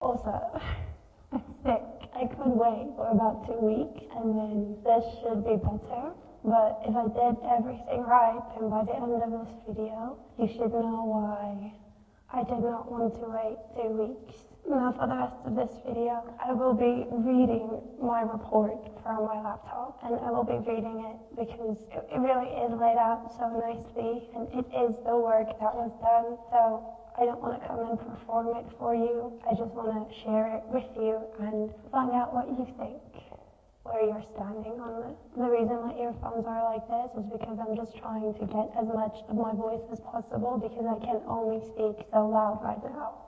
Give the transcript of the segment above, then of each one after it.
Also, I'm sick. I could wait for about 2 weeks and then this should be better. But if I did everything right, then by the end of this video, you should know why I did not want to wait 2 weeks. Now for the rest of this video, I will be reading my report from my laptop, and I will be reading it because it really is laid out so nicely, and it is the work that was done. So I don't want to come and perform it for you. I just want to share it with you and find out what you think, where you're standing on it. The reason my earphones are like this is because I'm just trying to get as much of my voice as possible because I can only speak so loud right now.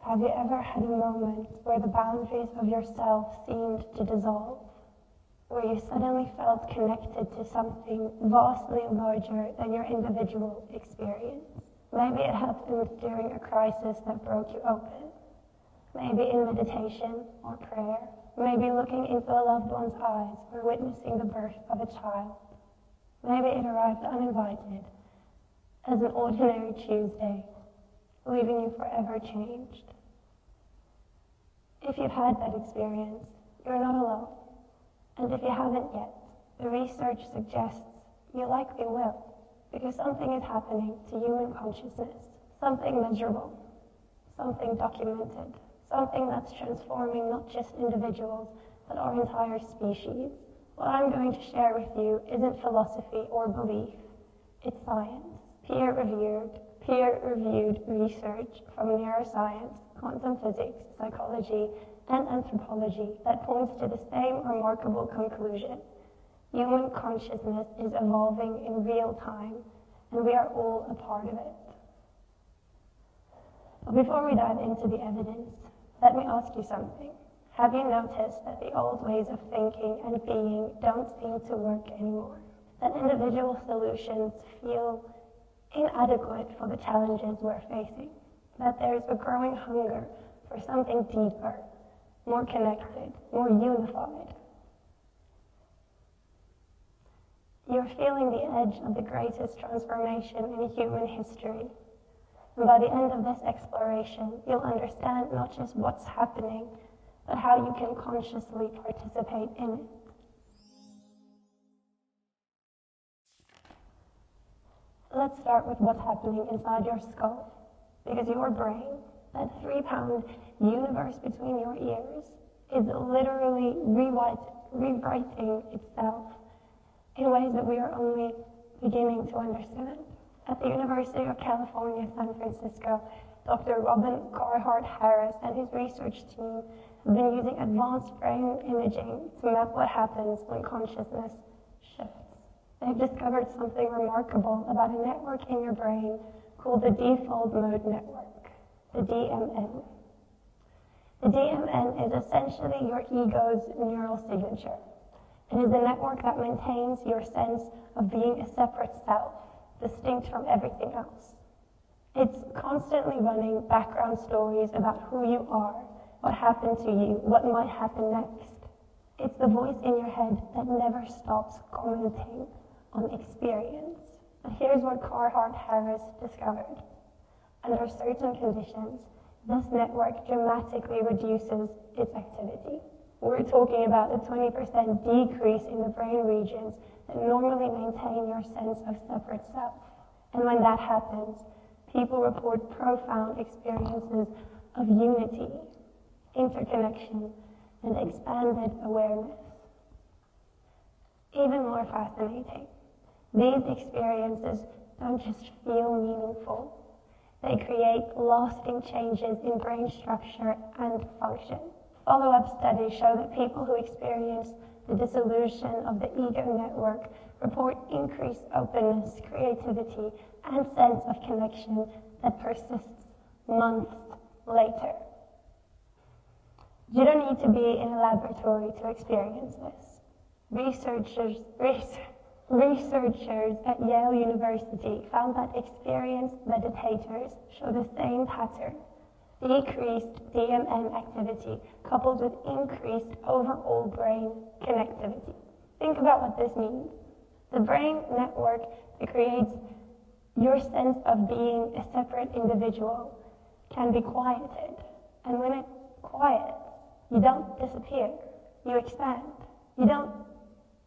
Have you ever had a moment where the boundaries of yourself seemed to dissolve? Where you suddenly felt connected to something vastly larger than your individual experience? Maybe it happened during a crisis that broke you open. Maybe in meditation or prayer. Maybe looking into a loved one's eyes or witnessing the birth of a child. Maybe it arrived uninvited, as an ordinary Tuesday, leaving you forever changed. If you've had that experience, you're not alone. And if you haven't yet, the research suggests you likely will, because something is happening to human consciousness, something measurable, something documented, something that's transforming not just individuals, but our entire species. What I'm going to share with you isn't philosophy or belief, it's science, peer-reviewed research from neuroscience, quantum physics, psychology, and anthropology that points to the same remarkable conclusion. Human consciousness is evolving in real time, and we are all a part of it. But before we dive into the evidence, let me ask you something. Have you noticed that the old ways of thinking and being don't seem to work anymore? That individual solutions feel inadequate for the challenges we're facing? That there's a growing hunger for something deeper, more connected, more unified? You're feeling the edge of the greatest transformation in human history. And by the end of this exploration, you'll understand not just what's happening, but how you can consciously participate in it. Let's start with what's happening inside your skull, because your brain, that 3-pound universe between your ears, is literally rewriting itself in ways that we are only beginning to understand. At the University of California, San Francisco, Dr. Robin Carhart-Harris and his research team have been using advanced brain imaging to map what happens when consciousness shifts. They've discovered something remarkable about a network in your brain called the default mode network, the DMN. The DMN is essentially your ego's neural signature. It is the network that maintains your sense of being a separate self, distinct from everything else. It's constantly running background stories about who you are, what happened to you, what might happen next. It's the voice in your head that never stops commenting on experience. But here's what Carhart-Harris discovered. Under certain conditions, this network dramatically reduces its activity. We're talking about a 20% decrease in the brain regions that normally maintain your sense of separate self. And when that happens, people report profound experiences of unity, interconnection, and expanded awareness. Even more fascinating, these experiences don't just feel meaningful. They create lasting changes in brain structure and function. Follow-up studies show that people who experience the dissolution of the ego network report increased openness, creativity, and sense of connection that persists months later. You don't need to be in a laboratory to experience this. Researchers Researchers at Yale University found that experienced meditators show the same pattern: decreased DMN activity coupled with increased overall brain connectivity. Think about what this means. The brain network that creates your sense of being a separate individual can be quieted. And when it quiets, you don't disappear, you expand. You don't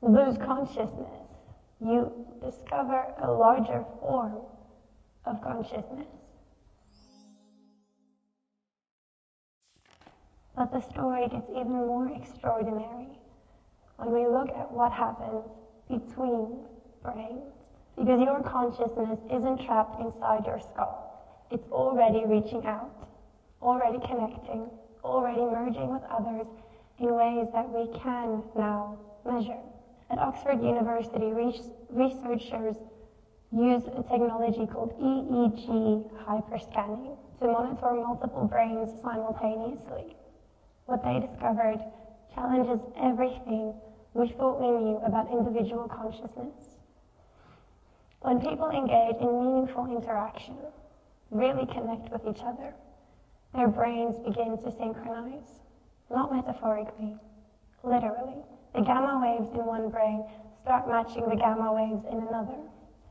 lose consciousness. You discover a larger form of consciousness. But the story gets even more extraordinary when we look at what happens between brains. Because your consciousness isn't trapped inside your skull. It's already reaching out, already connecting, already merging with others in ways that we can now measure. At Oxford University, researchers used a technology called EEG hyperscanning to monitor multiple brains simultaneously. What they discovered challenges everything we thought we knew about individual consciousness. When people engage in meaningful interaction, really connect with each other, their brains begin to synchronize, not metaphorically, literally. The gamma waves in one brain start matching the gamma waves in another.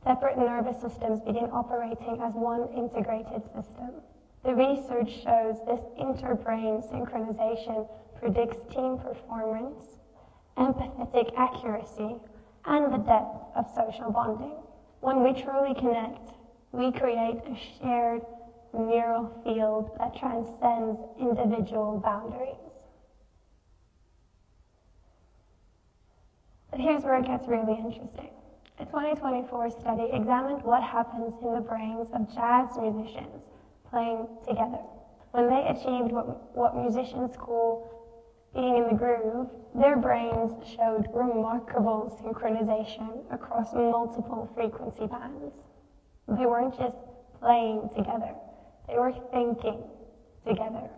Separate nervous systems begin operating as one integrated system. The research shows this interbrain synchronization predicts team performance, empathetic accuracy, and the depth of social bonding. When we truly connect, we create a shared neural field that transcends individual boundaries. But here's where it gets really interesting. A 2024 study examined what happens in the brains of jazz musicians playing together. When they achieved what musicians call being in the groove, their brains showed remarkable synchronization across multiple frequency bands. They weren't just playing together, they were thinking together.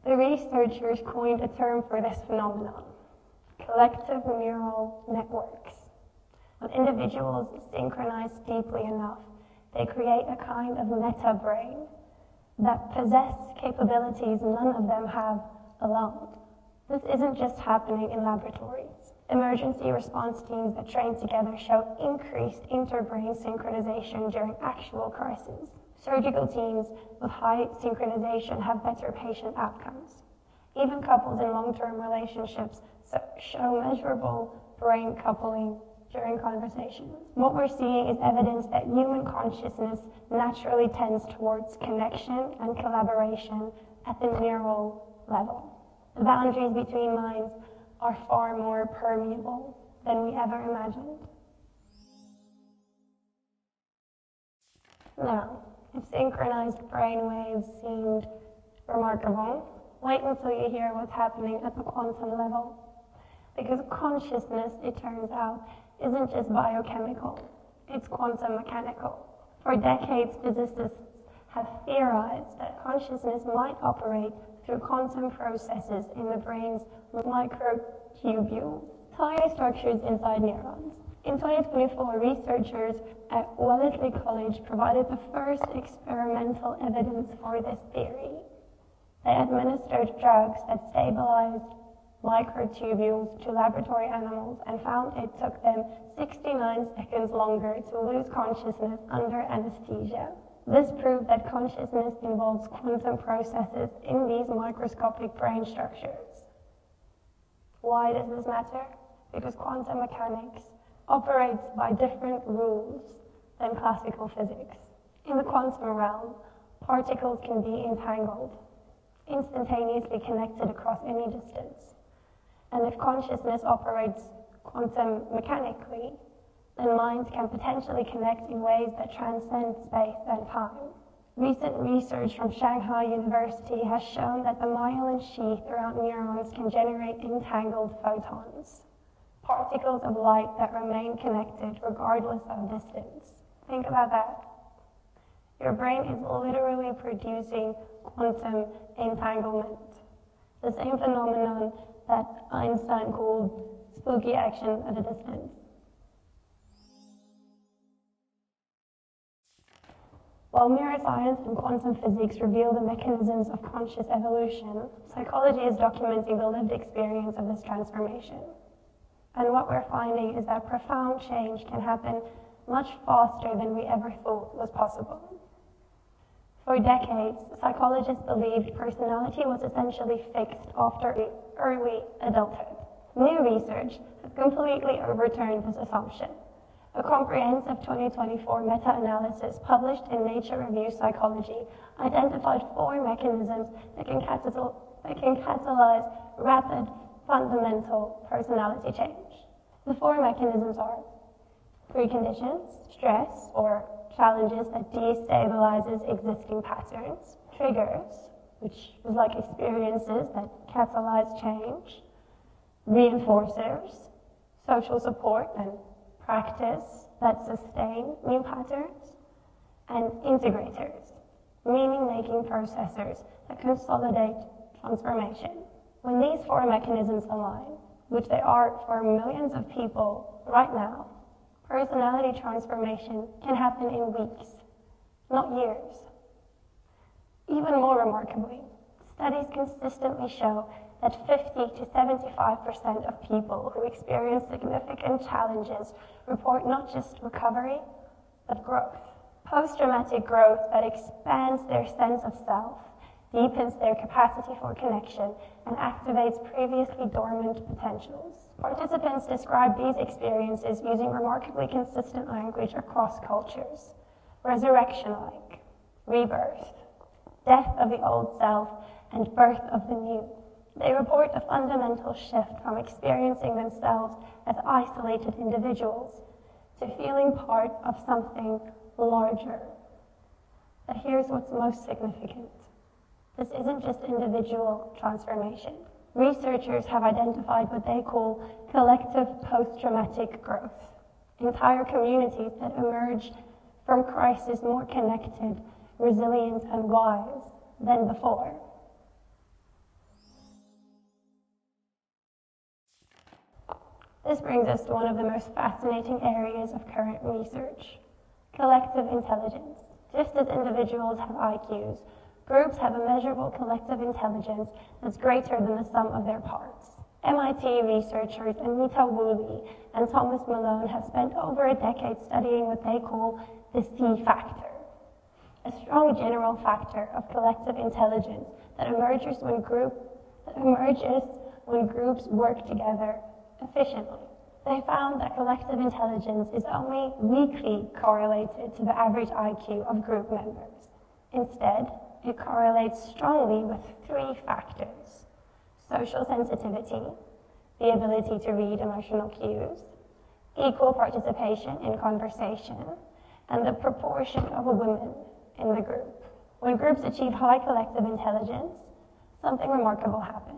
The researchers coined a term for this phenomenon: collective neural networks. When individuals synchronize deeply enough, they create a kind of meta-brain that possess capabilities none of them have alone. This isn't just happening in laboratories. Emergency response teams that train together show increased interbrain synchronization during actual crises. Surgical teams with high synchronization have better patient outcomes. Even couples in long-term relationships show measurable brain coupling during conversations. What we're seeing is evidence that human consciousness naturally tends towards connection and collaboration at the neural level. The boundaries between minds are far more permeable than we ever imagined. Now, if synchronized brain waves seemed remarkable, wait until you hear what's happening at the quantum level. Because consciousness, it turns out, isn't just biochemical, it's quantum mechanical. For decades, physicists have theorized that consciousness might operate through quantum processes in the brain's microtubules, tiny structures inside neurons. In 2024, researchers at Wellesley College provided the first experimental evidence for this theory. They administered drugs that stabilized microtubules to laboratory animals and found it took them 69 seconds longer to lose consciousness under anesthesia. This proved that consciousness involves quantum processes in these microscopic brain structures. Why does this matter? Because quantum mechanics operates by different rules than classical physics. In the quantum realm, particles can be entangled, instantaneously connected across any distance. And if consciousness operates quantum mechanically, then minds can potentially connect in ways that transcend space and time. Recent research from Shanghai University has shown that the myelin sheath around neurons can generate entangled photons, particles of light that remain connected regardless of distance. Think about that. Your brain is literally producing quantum entanglement, the same phenomenon that Einstein called spooky action at a distance. While neuroscience and quantum physics reveal the mechanisms of conscious evolution, psychology is documenting the lived experience of this transformation. And what we're finding is that profound change can happen much faster than we ever thought was possible. For decades, psychologists believed personality was essentially fixed after early adulthood. New research has completely overturned this assumption. A comprehensive 2024 meta-analysis published in Nature Reviews Psychology identified 4 mechanisms that can catalyze rapid, fundamental personality change. The 4 mechanisms are preconditions, stress, or challenges that destabilizes existing patterns, triggers, which is like experiences that catalyze change, reinforcers, social support and practice that sustain new patterns, and integrators, meaning-making processors that consolidate transformation. When these 4 mechanisms align, which they are for millions of people right now, personality transformation can happen in weeks, not years. Even more remarkably, studies consistently show that 50 to 75% of people who experience significant challenges report not just recovery, but growth. Post-traumatic growth that expands their sense of self, deepens their capacity for connection, and activates previously dormant potentials. Participants describe these experiences using remarkably consistent language across cultures. Resurrection-like, rebirth, death of the old self, and birth of the new. They report a fundamental shift from experiencing themselves as isolated individuals to feeling part of something larger. But here's what's most significant. This isn't just individual transformation. Researchers have identified what they call collective post-traumatic growth. Entire communities that emerge from crisis more connected, resilient, and wise than before. This brings us to one of the most fascinating areas of current research, collective intelligence. Just as individuals have IQs, groups have a measurable collective intelligence that's greater than the sum of their parts. MIT researchers Anita Woolley and Thomas Malone have spent over a decade studying what they call the C factor, a strong general factor of collective intelligence that emerges when groups work together efficiently. They found that collective intelligence is only weakly correlated to the average IQ of group members. Instead, it correlates strongly with 3 factors: social sensitivity, the ability to read emotional cues, equal participation in conversation, and the proportion of women in the group. When groups achieve high collective intelligence, something remarkable happens.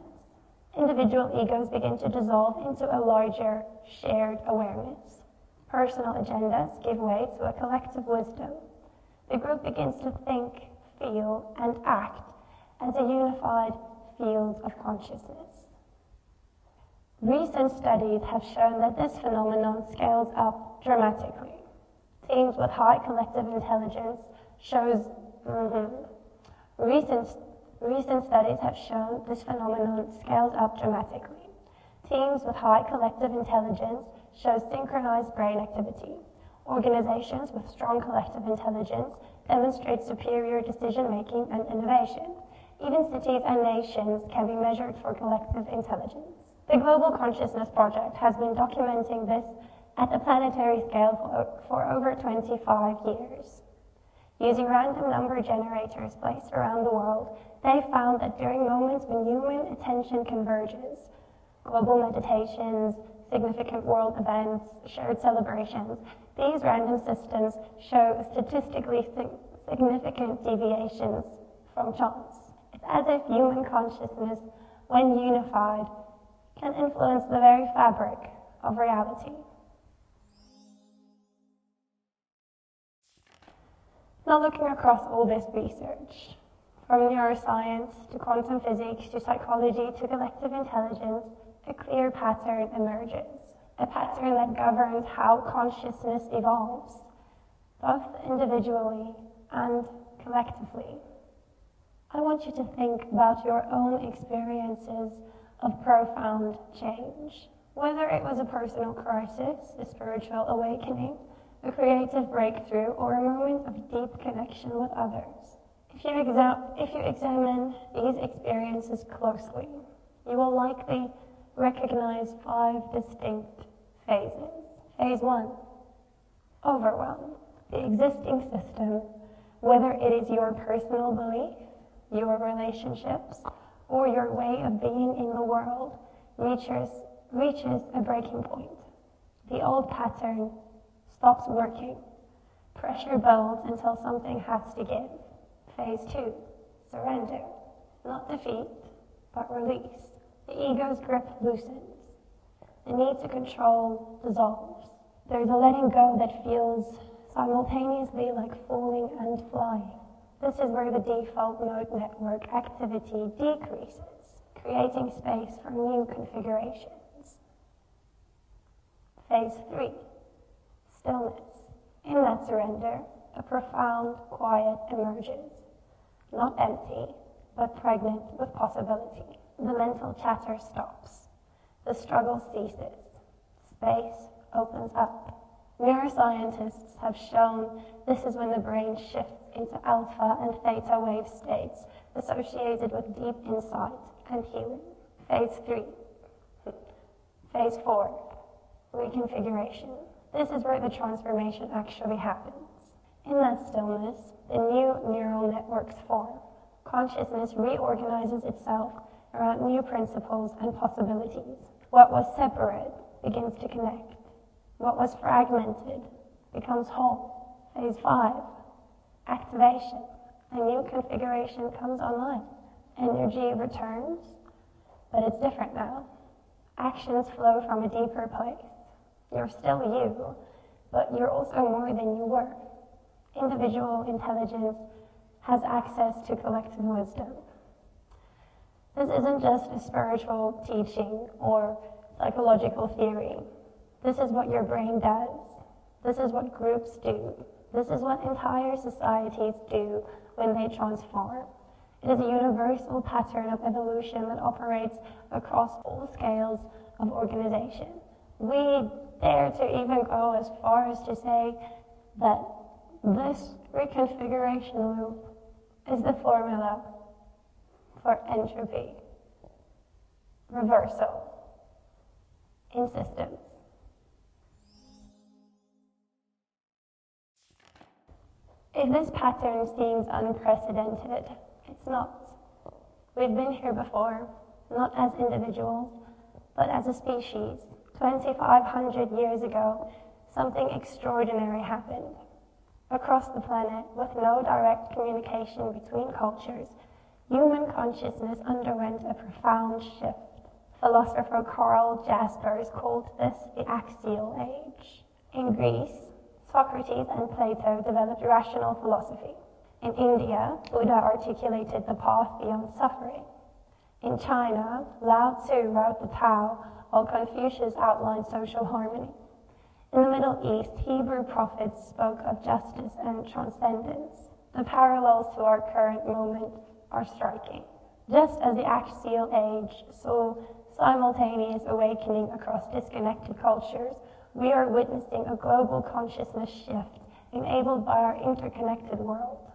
Individual egos begin to dissolve into a larger, shared awareness. Personal agendas give way to a collective wisdom. The group begins to think, feel, and act as a unified field of consciousness. Recent studies have shown that this phenomenon scales up dramatically. Teams with high collective intelligence Recent studies have shown this phenomenon scales up dramatically. Teams with high collective intelligence show synchronized brain activity. Organizations with strong collective intelligence demonstrate superior decision-making and innovation. Even cities and nations can be measured for collective intelligence. The Global Consciousness Project has been documenting this at a planetary scale for over 25 years. Using random number generators placed around the world, they found that during moments when human attention converges, global meditations, significant world events, shared celebrations, these random systems show statistically significant deviations from chance. It's as if human consciousness, when unified, can influence the very fabric of reality. Now, looking across all this research, from neuroscience to quantum physics to psychology to collective intelligence, a clear pattern emerges, a pattern that governs how consciousness evolves, both individually and collectively. I want you to think about your own experiences of profound change, whether it was a personal crisis, a spiritual awakening, a creative breakthrough, or a moment of deep connection with others. If you examine these experiences closely, you will likely recognize 5 distinct phases. Phase 1, overwhelm. The existing system, whether it is your personal belief, your relationships, or your way of being in the world, reaches a breaking point. The old pattern stops working. Pressure builds until something has to give. Phase 2, surrender. Not defeat, but release. The ego's grip loosens. The need to control dissolves. There's a letting go that feels simultaneously like falling and flying. This is where the default mode network activity decreases, creating space for new configurations. Phase 3, stillness. In that surrender, a profound quiet emerges, not empty, but pregnant with possibility. The mental chatter stops. The struggle ceases. Space opens up. Neuroscientists have shown this is when the brain shifts into alpha and theta wave states associated with deep insight and healing. Phase 3. Phase 4. Reconfiguration. This is where the transformation actually happens. In that stillness, the new neural networks form. Consciousness reorganizes itself around new principles and possibilities. What was separate begins to connect. What was fragmented becomes whole. Phase 5, activation. A new configuration comes online. Energy returns, but it's different now. Actions flow from a deeper place. You're still you, but you're also more than you were. Individual intelligence has access to collective wisdom. This isn't just a spiritual teaching or psychological theory. This is what your brain does. This is what groups do. This is what entire societies do when they transform. It is a universal pattern of evolution that operates across all scales of organization. We dare to even go as far as to say that this reconfiguration loop is the formula for entropy, reversal in systems. If this pattern seems unprecedented, it's not. We've been here before, not as individuals, but as a species. 2,500 years ago, something extraordinary happened. Across the planet, with no direct communication between cultures, human consciousness underwent a profound shift. Philosopher Karl Jaspers called this the axial age. In Greece, Socrates and Plato developed rational philosophy. In India, Buddha articulated the path beyond suffering. In China, Lao Tzu wrote the Tao, while Confucius outlined social harmony. In the Middle East, Hebrew prophets spoke of justice and transcendence. The parallels to our current moment are striking. Just as the axial age saw simultaneous awakening across disconnected cultures, we are witnessing a global consciousness shift enabled by our interconnected world.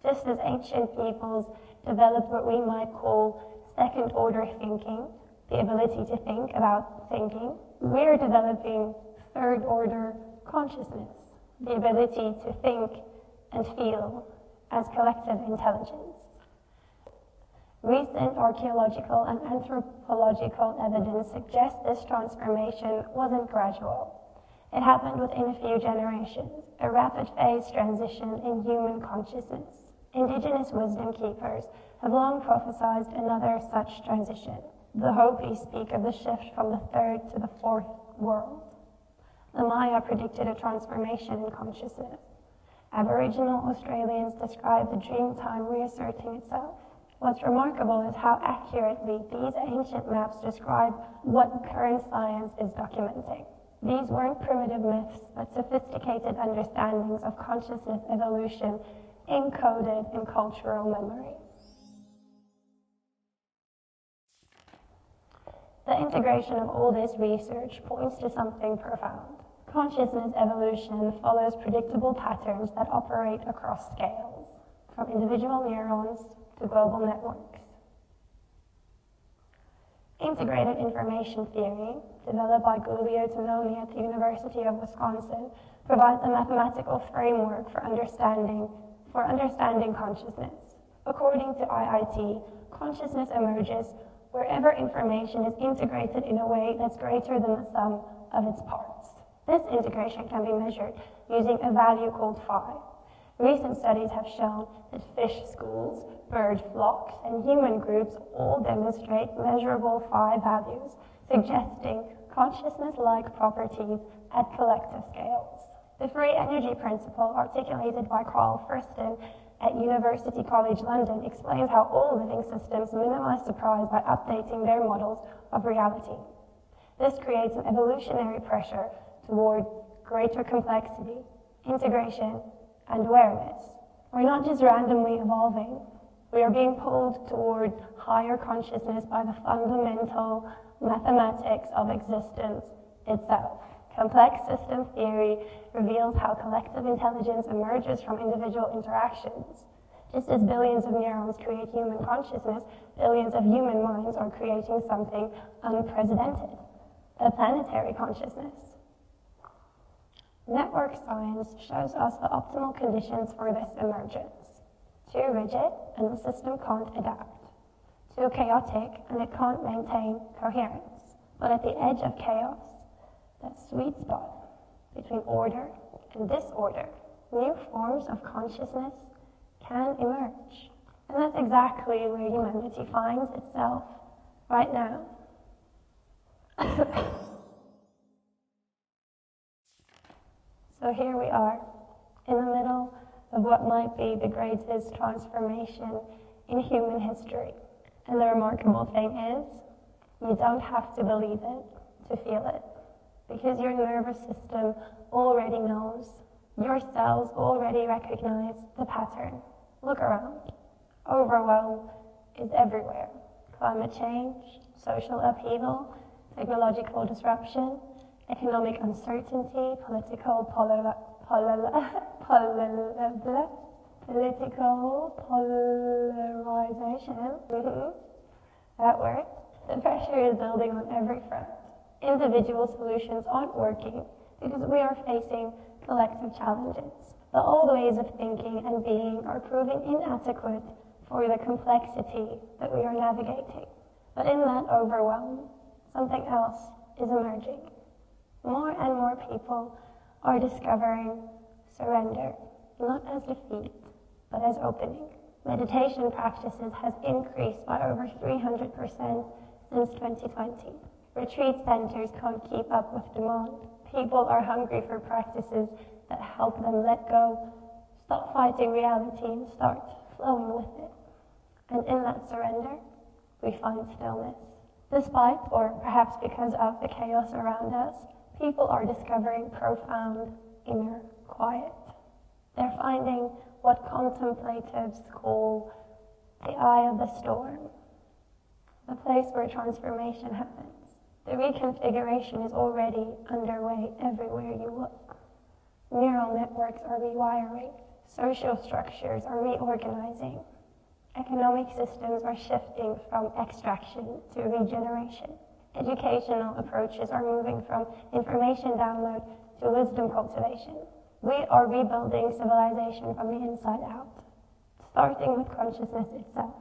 Just as ancient peoples developed what we might call second-order thinking, the ability to think about thinking, we're developing third-order consciousness, the ability to think and feel as collective intelligence. Recent archaeological and anthropological evidence suggests this transformation wasn't gradual. It happened within a few generations, a rapid-phase transition in human consciousness. Indigenous wisdom keepers have long prophesied another such transition. The Hopi speak of the shift from the third to the fourth world. The Maya predicted a transformation in consciousness. Aboriginal Australians describe the dream time reasserting itself. What's remarkable is how accurately these ancient maps describe what current science is documenting. These weren't primitive myths, but sophisticated understandings of consciousness evolution encoded in cultural memory. The integration of all this research points to something profound. Consciousness evolution follows predictable patterns that operate across scales, from individual neurons to global networks. Integrated information theory, developed by Giulio Tononi at the University of Wisconsin, provides a mathematical framework for understanding consciousness. According to IIT, consciousness emerges wherever information is integrated in a way that's greater than the sum of its parts. This integration can be measured using a value called phi. Recent studies have shown that fish schools, bird flocks, and human groups all demonstrate measurable phi values, suggesting consciousness-like properties at collective scales. The free energy principle, articulated by Carl Friston at University College London, explains how all living systems minimize surprise by updating their models of reality. This creates an evolutionary pressure toward greater complexity, integration, and awareness. We're not just randomly evolving, we are being pulled toward higher consciousness by the fundamental mathematics of existence itself. Complex system theory reveals how collective intelligence emerges from individual interactions. Just as billions of neurons create human consciousness, billions of human minds are creating something unprecedented, a planetary consciousness. Network science shows us the optimal conditions for this emergence. Too rigid, and the system can't adapt. Too chaotic, and it can't maintain coherence. But at the edge of chaos, that sweet spot between order and disorder, new forms of consciousness can emerge. And that's exactly where humanity finds itself right now. So here we are, in the middle of what might be the greatest transformation in human history. And the remarkable thing is, you don't have to believe it to feel it, because your nervous system already knows. Your cells already recognize the pattern. Look around. Overwhelm is everywhere. Climate change, social upheaval, technological disruption, economic uncertainty, political polarization. That word. The pressure is building on every front. Individual solutions aren't working because we are facing collective challenges. The old ways of thinking and being are proving inadequate for the complexity that we are navigating. But in that overwhelm, something else is emerging. More and more people are discovering surrender, not as defeat, but as opening. Meditation practices has increased by over 300% since 2020. Retreat centers can't keep up with demand. People are hungry for practices that help them let go, stop fighting reality, and start flowing with it. And in that surrender, we find stillness. Despite, or perhaps because of, the chaos around us, people are discovering profound inner quiet. They're finding what contemplatives call the eye of the storm, the place where transformation happens. The reconfiguration is already underway everywhere you look. Neural networks are rewiring, social structures are reorganizing, economic systems are shifting from extraction to regeneration. Educational approaches are moving from information download to wisdom cultivation. We are rebuilding civilization from the inside out, starting with consciousness itself.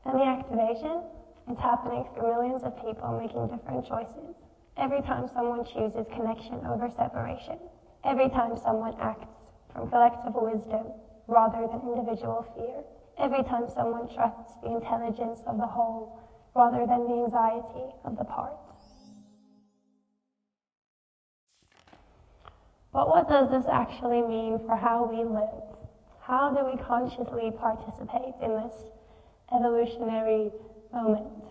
And the activation is happening through millions of people making different choices. Every time someone chooses connection over separation, every time someone acts from collective wisdom rather than individual fear, every time someone trusts the intelligence of the whole rather than the anxiety of the part. But what does this actually mean for how we live? How do we consciously participate in this evolutionary moment?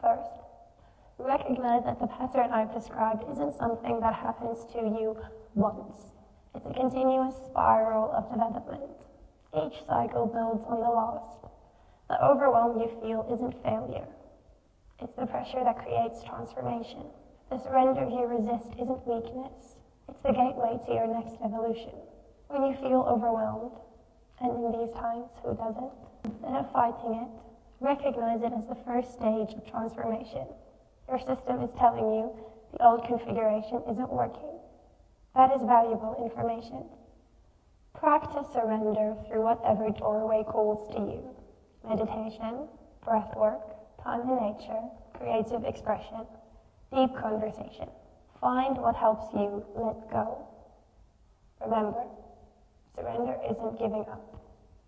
First, recognize that the pattern I've described isn't something that happens to you once. It's a continuous spiral of development. Each cycle builds on the last. The overwhelm you feel isn't failure. It's the pressure that creates transformation. The surrender you resist isn't weakness. It's the gateway to your next evolution. When you feel overwhelmed, and in these times, who doesn't? Instead of fighting it, recognize it as the first stage of transformation. Your system is telling you the old configuration isn't working. That is valuable information. Practice surrender through whatever doorway calls to you. Meditation, breath work, time in nature, creative expression, deep conversation. Find what helps you let go. Remember, surrender isn't giving up.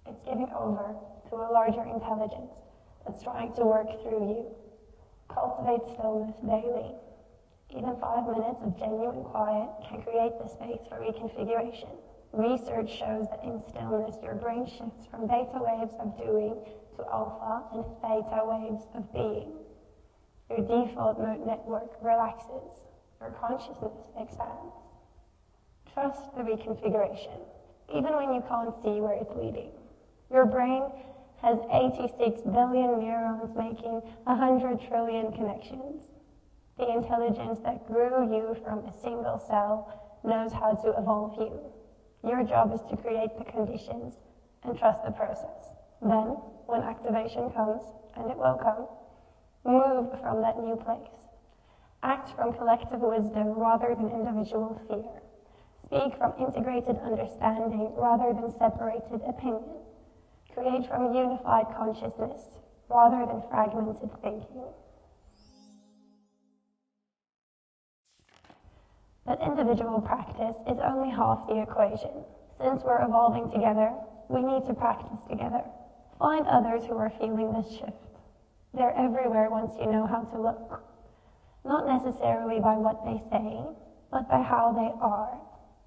It's giving over to a larger intelligence that's trying to work through you. Cultivate stillness daily. Even 5 minutes of genuine quiet can create the space for reconfiguration. Research shows that in stillness, your brain shifts from beta waves of doing to alpha and theta waves of being. Your default mode network relaxes. Your consciousness expands. Trust the reconfiguration, even when you can't see where it's leading. Your brain has 86 billion neurons making 100 trillion connections. The intelligence that grew you from a single cell knows how to evolve you. Your job is to create the conditions and trust the process. Then, when activation comes, and it will come, move from that new place. Act from collective wisdom rather than individual fear. Speak from integrated understanding rather than separated opinion. Create from unified consciousness rather than fragmented thinking. But individual practice is only half the equation. Since we're evolving together, we need to practice together. Find others who are feeling this shift. They're everywhere once you know how to look. Not necessarily by what they say, but by how they are.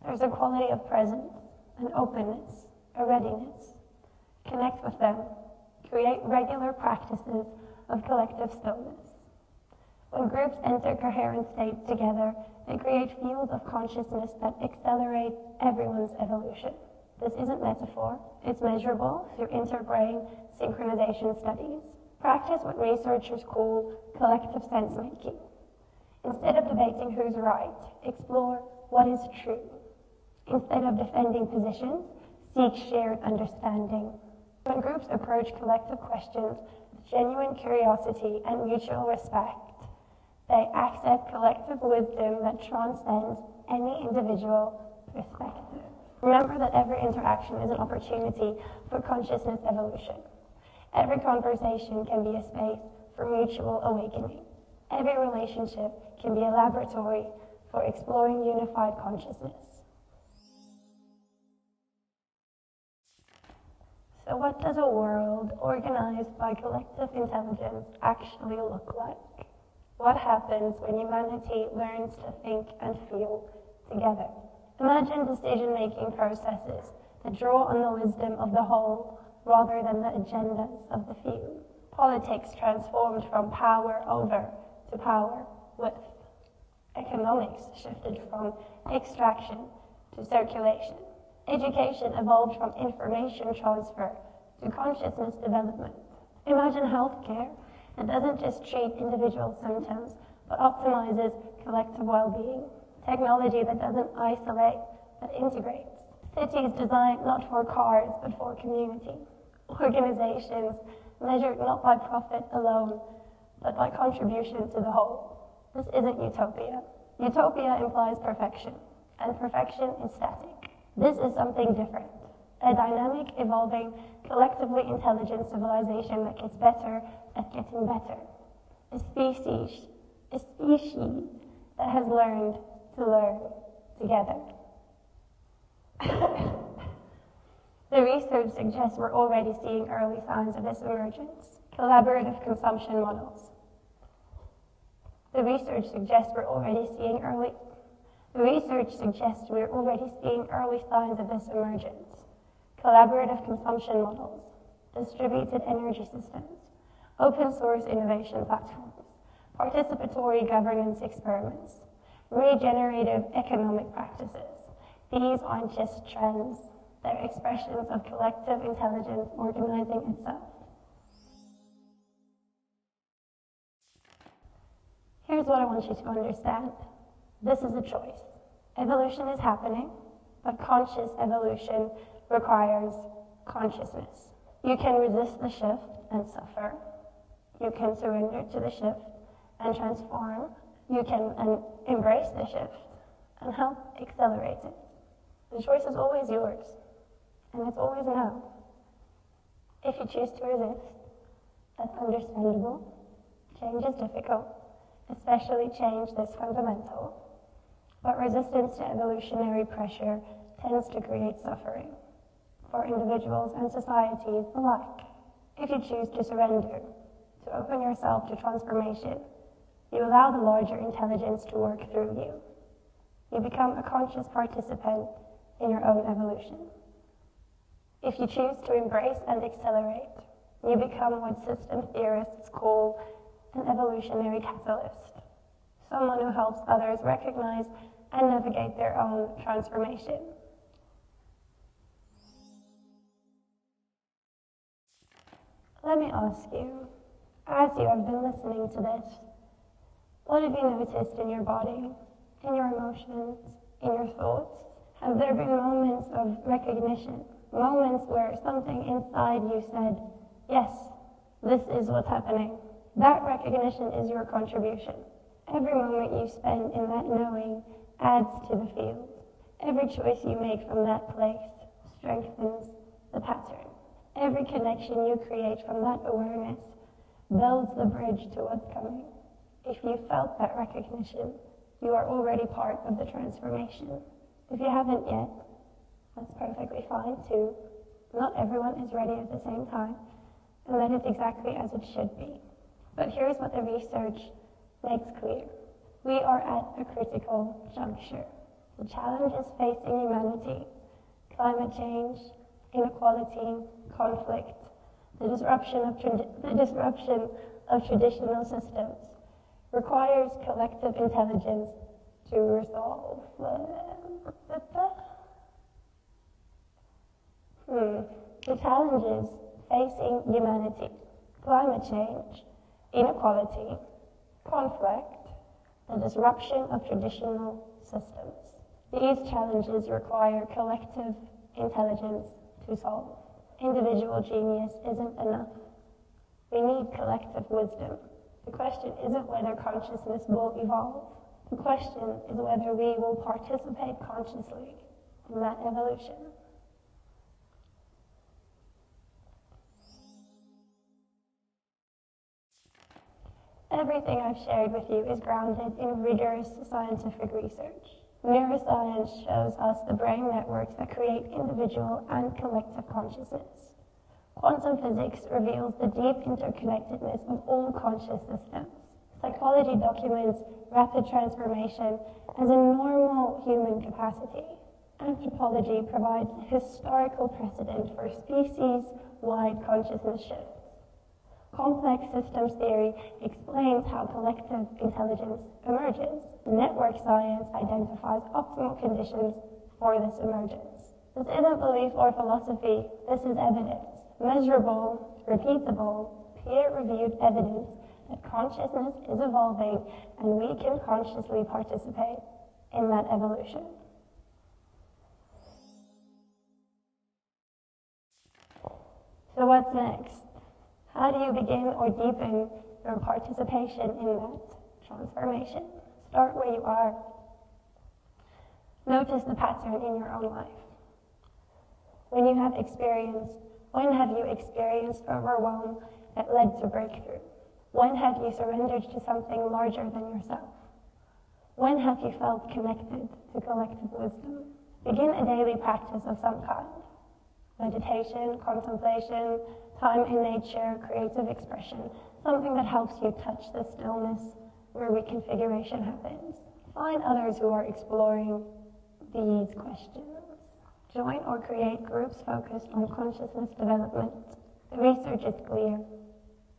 There's a quality of presence, an openness, a readiness. Connect with them. Create regular practices of collective stillness. When groups enter coherent states together, they create fields of consciousness that accelerate everyone's evolution. This isn't metaphor, it's measurable through interbrain synchronization studies. Practice what researchers call collective sense-making. Instead of debating who's right, explore what is true. Instead of defending positions, seek shared understanding. When groups approach collective questions with genuine curiosity and mutual respect, they accept collective wisdom that transcends any individual perspective. Remember that every interaction is an opportunity for consciousness evolution. Every conversation can be a space for mutual awakening. Every relationship can be a laboratory for exploring unified consciousness. So what does a world organized by collective intelligence actually look like? What happens when humanity learns to think and feel together? Imagine decision-making processes that draw on the wisdom of the whole rather than the agendas of the few. Politics transformed from power over to power with. Economics shifted from extraction to circulation. Education evolved from information transfer to consciousness development. Imagine healthcare that doesn't just treat individual symptoms, but optimizes collective well-being. Technology that doesn't isolate, but integrates. Cities designed not for cars, but for community. Organizations measured not by profit alone, but by contribution to the whole. This isn't utopia. Utopia implies perfection, and perfection is static. This is something different. A dynamic, evolving, collectively intelligent civilization that gets better at getting better. A species that has learned to learn together. The research suggests we're already seeing early signs of this emergence. Collaborative consumption models. The research suggests we're already seeing early signs of this emergence. Collaborative consumption models, distributed energy systems, open source innovation platforms, participatory governance experiments, regenerative economic practices. These aren't just trends, they're expressions of collective intelligence organizing itself. Here's what I want you to understand. This is a choice. Evolution is happening, but conscious evolution requires consciousness. You can resist the shift and suffer. You can surrender to the shift and transform. You can embrace the shift and help accelerate it. The choice is always yours, and it's always no. If you choose to resist, that's understandable. Change is difficult, especially change this fundamental. But resistance to evolutionary pressure tends to create suffering for individuals and societies alike. If you choose to surrender, to open yourself to transformation, you allow the larger intelligence to work through you. You become a conscious participant in your own evolution. If you choose to embrace and accelerate, you become what system theorists call an evolutionary catalyst, someone who helps others recognize and navigate their own transformation. Let me ask you, as you have been listening to this, what have you noticed in your body, in your emotions, in your thoughts? Have there been moments of recognition, moments where something inside you said, yes, this is what's happening? That recognition is your contribution. Every moment you spend in that knowing adds to the field. Every choice you make from that place strengthens the pattern. Every connection you create from that awareness builds the bridge to what's coming. If you felt that recognition, you are already part of the transformation. If you haven't yet, that's perfectly fine too. Not everyone is ready at the same time, and that is exactly as it should be. But here's what the research makes clear. We are at a critical juncture. The challenges facing humanity, climate change, inequality, conflict, the disruption of traditional systems requires collective intelligence to resolve. The challenges facing humanity, climate change, inequality, conflict, the disruption of traditional systems. These challenges require collective intelligence to solve. Individual genius isn't enough. We need collective wisdom. The question isn't whether consciousness will evolve. The question is whether we will participate consciously in that evolution. Everything I've shared with you is grounded in rigorous scientific research. Neuroscience shows us the brain networks that create individual and collective consciousness. Quantum physics reveals the deep interconnectedness of all conscious systems. Psychology documents rapid transformation as a normal human capacity. Anthropology provides historical precedent for species-wide consciousness shifts. Complex systems theory explains how collective intelligence emerges. Network science identifies optimal conditions for this emergence. This isn't belief or philosophy, this is evidence. Measurable, repeatable, peer-reviewed evidence that consciousness is evolving and we can consciously participate in that evolution. So what's next? How do you begin or deepen your participation in that transformation? Start where you are. Notice the pattern in your own life. When have you experienced overwhelm that led to breakthrough? When have you surrendered to something larger than yourself? When have you felt connected to collective wisdom? Begin a daily practice of some kind. Meditation, contemplation, time in nature, creative expression, something that helps you touch the stillness where reconfiguration happens. Find others who are exploring these questions. Join or create groups focused on consciousness development. The research is clear.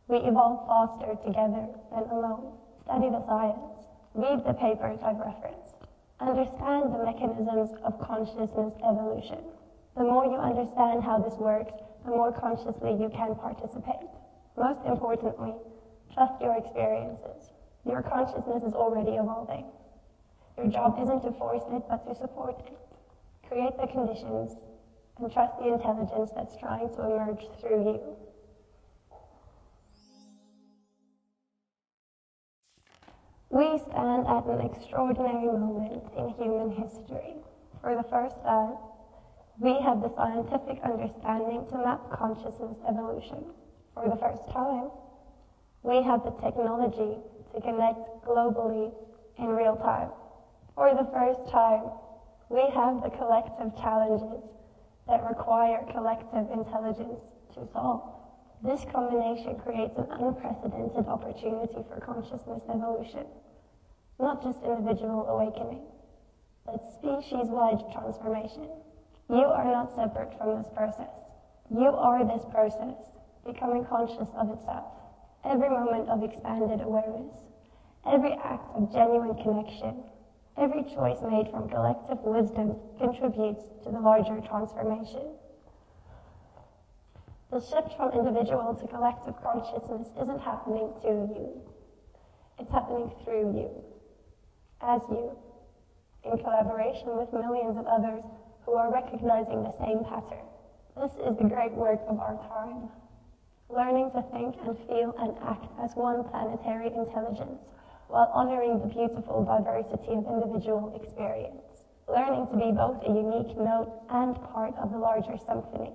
We evolve faster together than alone. Study the science. Read the papers I've referenced. Understand the mechanisms of consciousness evolution. The more you understand how this works, the more consciously you can participate. Most importantly, trust your experiences. Your consciousness is already evolving. Your job isn't to force it, but to support it. Create the conditions and trust the intelligence that's trying to emerge through you. We stand at an extraordinary moment in human history. For the first time, we have the scientific understanding to map consciousness evolution. For the first time, we have the technology to connect globally in real time. For the first time, we have the collective challenges that require collective intelligence to solve. This combination creates an unprecedented opportunity for consciousness evolution, not just individual awakening, but species-wide transformation. You are not separate from this process. You are this process, becoming conscious of itself. Every moment of expanded awareness, every act of genuine connection, every choice made from collective wisdom contributes to the larger transformation. The shift from individual to collective consciousness isn't happening to you. It's happening through you, as you, in collaboration with millions of others who are recognizing the same pattern. This is the great work of our time. Learning to think and feel and act as one planetary intelligence while honoring the beautiful diversity of individual experience. Learning to be both a unique note and part of the larger symphony.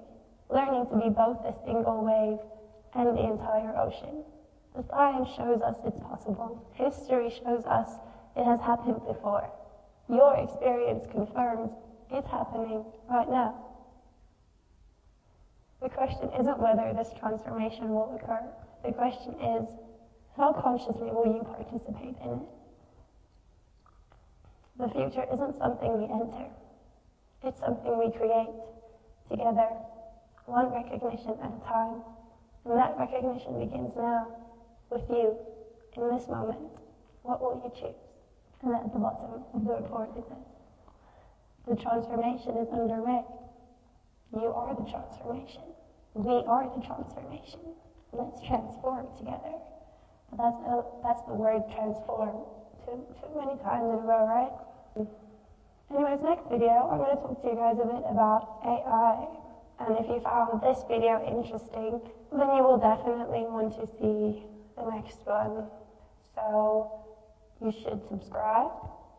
Learning to be both a single wave and the entire ocean. The science shows us it's possible. History shows us it has happened before. Your experience confirms it's happening right now. The question isn't whether this transformation will occur. The question is, how consciously will you participate in it? The future isn't something we enter. It's something we create together, one recognition at a time. And that recognition begins now with you in this moment. What will you choose? And at the bottom of the report it says, the transformation is underway. You are the transformation. We are the transformation. Let's transform together. That's the word transform too many times in a row, right? Anyways, next video, I'm going to talk to you guys a bit about AI. And if you found this video interesting, then you will definitely want to see the next one. So you should subscribe,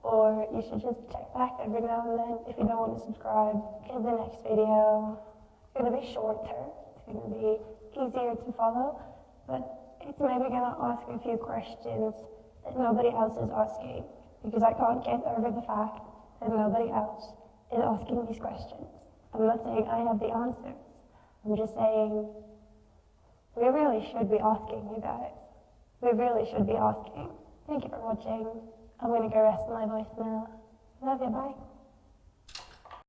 or you should just check back every now and then. If you don't want to subscribe, give the next video. It's going to be shorter. It's going to be easier to follow, but it's maybe going to ask a few questions that nobody else is asking, because I can't get over the fact that nobody else is asking these questions. I'm not saying I have the answers. I'm just saying we really should be asking, you guys. We really should be asking. Thank you for watching. I'm going to go rest my voice now. Love you, bye.